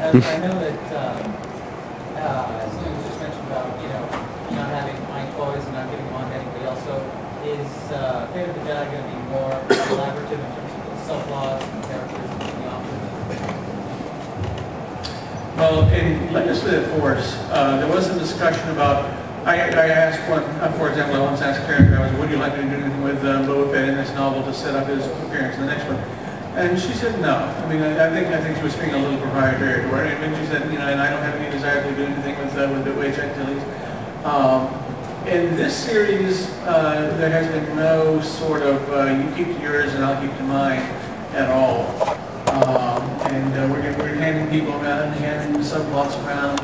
I know that something was just mentioned about, not having my toys and not getting on to anybody else. So is Fate of the Jedi going to be more collaborative in terms of the subplots and characters and the authors? Well, in Legislative Force, there was some discussion about, I asked one, for example, I once asked Karen, would you like me to do anything with Boba Fett in this novel to set up his appearance in the next one? And she said no. I mean, I think she was being a little proprietary to her. And she said, and I don't have any desire to do anything with the Wedge Antilles. In this series, there has been no sort of you keep to yours and I'll keep to mine at all. We're handing people around and handing subplots around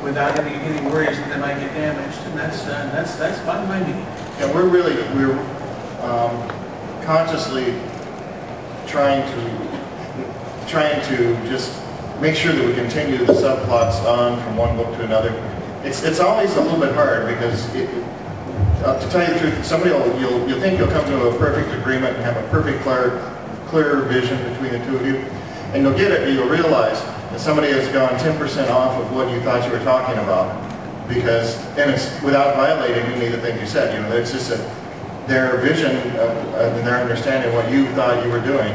without any worries that they might get damaged, and that's fine by me. Yeah, we're consciously trying to just make sure that we continue the subplots on from one book to another. It's always a little bit hard because, to tell you the truth, somebody you'll think you'll come to a perfect agreement and have a perfect clear vision between the two of you, and you'll get it and you'll realize that somebody has gone 10% off of what you thought you were talking about, and it's without violating any of the things you said. It's just that their vision and their understanding of what you thought you were doing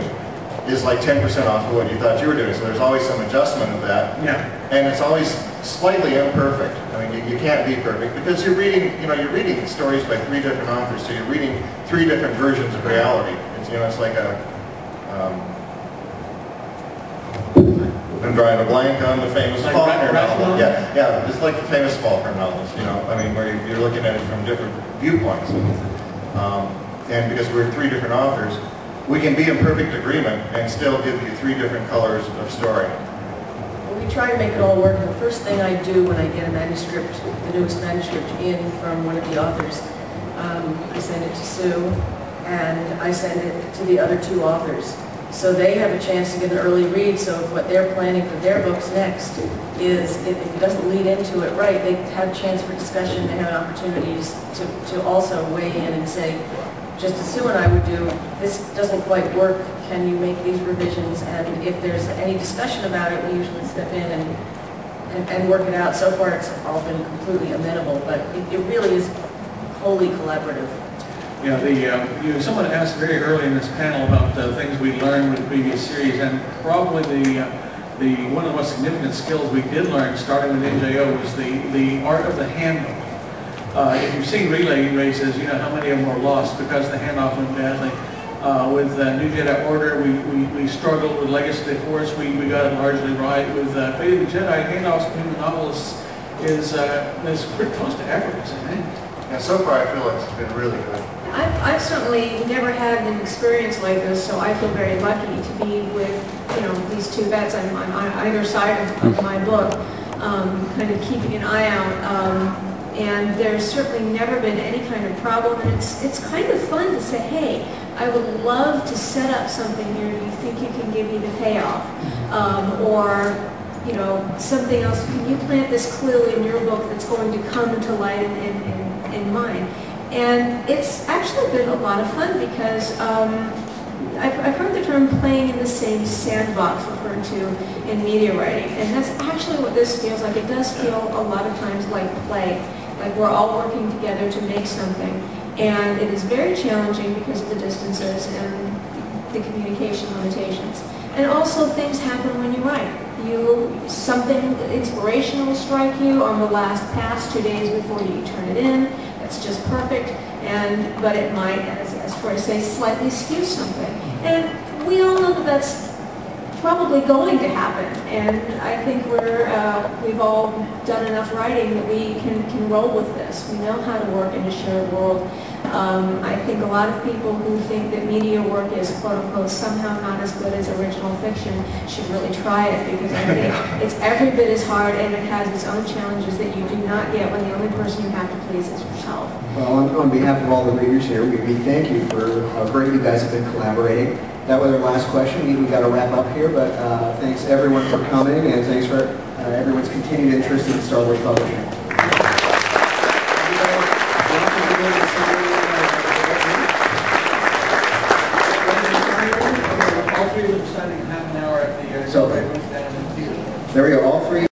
is like 10% off of what you thought you were doing. So there's always some adjustment of that. Yeah. And it's always slightly imperfect. I mean, you can't be perfect because you're reading stories by 3 different authors, so you're reading 3 different versions of reality. It's like a I'm drawing a blank on the famous like Faulkner novel. Yeah, just like the famous Faulkner novels, I mean, where you're looking at it from different viewpoints. And because we're 3 different authors, we can be in perfect agreement and still give you 3 different colors of story. Well, we try to make it all work, and the first thing I do when I get a manuscript, the newest manuscript in from one of the authors, I send it to Sue, and I send it to the other 2 authors. So they have a chance to get an early read, so if what they're planning for their books next is, if it doesn't lead into it right, they have a chance for discussion, they have opportunities to also weigh in and say, just as Sue and I would do, this doesn't quite work, can you make these revisions? And if there's any discussion about it, we usually step in and work it out. So far it's all been completely amenable, but it really is wholly collaborative. Yeah, someone asked very early in this panel about the things we learned with the previous series, and probably one of the most significant skills we did learn starting with NJO was the art of the handoff. If you've seen relay races, you know how many of them were lost because the handoff went badly. With New Jedi Order, we struggled. With Legacy of the Force, we got it largely right. With Fate of the Jedi, handoffs between the novelists is pretty close to effortless, I think. Yeah, so far I feel like it's been really good. I've certainly never had an experience like this, so I feel very lucky to be with these 2 vets on either side of my book, kind of keeping an eye out. And there's certainly never been any kind of problem, and it's kind of fun to say, hey, I would love to set up something here. Do you think you can give me the payoff? Or something else. Can you plant this clue in your book that's going to come to light in mine? And it's actually been a lot of fun because I've heard the term playing in the same sandbox referred to in media writing, and that's actually what this feels like. It does feel a lot of times like play, like we're all working together to make something. And it is very challenging because of the distances and the communication limitations. And also things happen when you write. Something inspirational will strike you on the last pass 2 days before you turn it in. That's just perfect, but it might, as Troy says, slightly skew something. And we all know that that's probably going to happen. And I think we've all done enough writing that we can roll with this. We know how to work in a shared world. I think a lot of people who think that media work is quote-unquote somehow not as good as original fiction should really try it, because I think it's every bit as hard and it has its own challenges that you do not get when the only person you have to please is yourself. Well, on behalf of all the readers here, we thank you for how great you guys have been collaborating. That was our last question. We got to wrap up here, but thanks everyone for coming, and thanks for everyone's continued interest in Star Wars publishing. All 3 of them deciding half an hour at the So, There we go, all three.